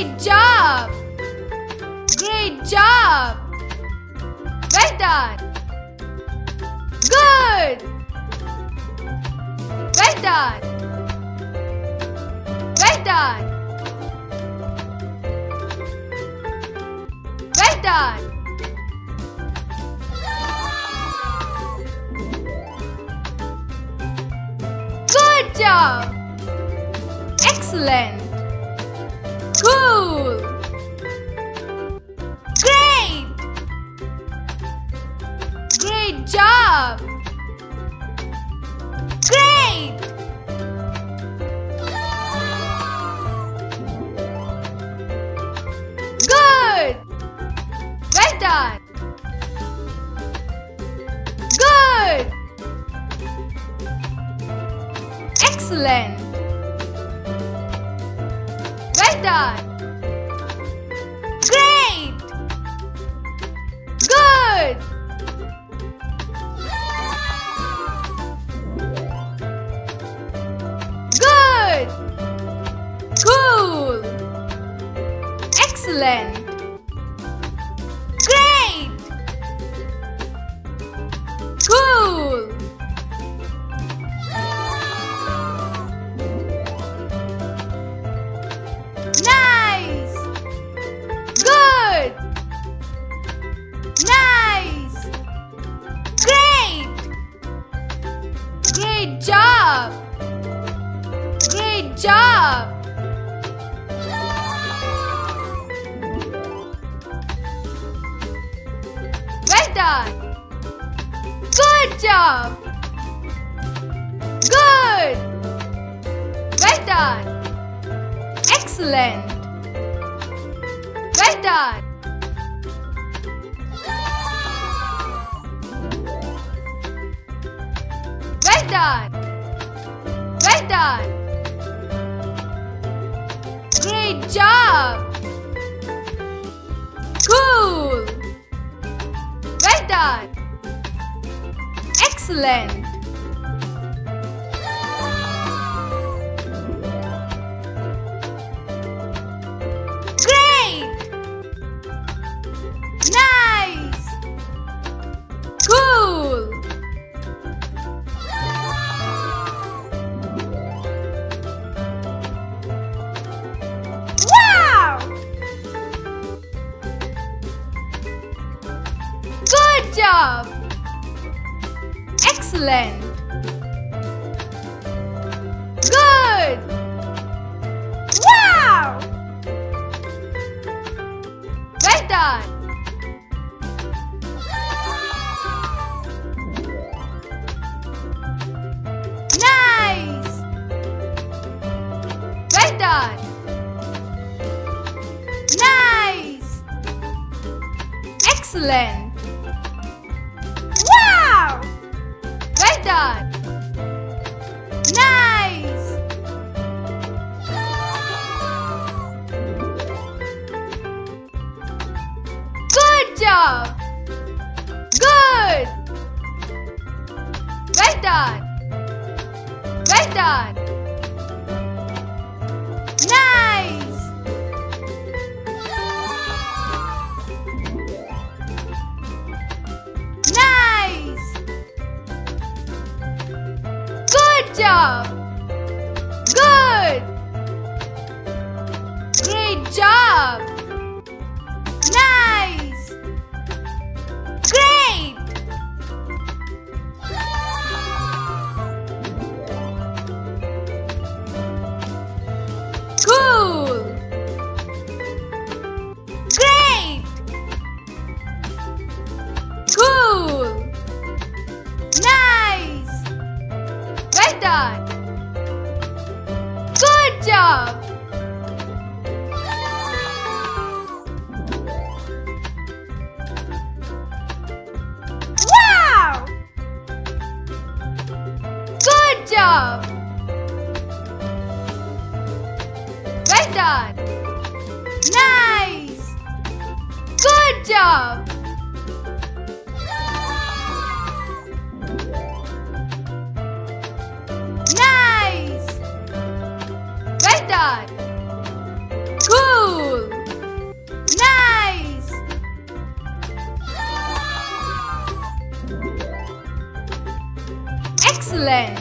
Great job! Great job! Well done! Good! Well done! Well done! Well done! Good job! Excellent! Cool! Great! Great job! Great! Good! Well done! Good! Excellent! Well done! Great! Good! Good! Cool! Excellent! Great! Cool! Nice! Good! Nice! Great! Great job! Great job! Well done! Good job! Good! Well done! Excellent! Well done! Well done! Well done! Great job! Cool! Well done! Excellent! Great! Nice! Cool! Wow! Good job! Excellent! Good! Wow! Well done! Nice! Well done! Nice! Excellent! Wow! Well done! Nice! Good job! Good! Well done! Well done! Nice! Nice! Good job! Good! Great job! Nice! Great! Cool! Great! Cool! Nice! Well done! Good job! Wow! Good job! Well done! Nice! Good job! Nice! Well done! Cool! Excellent!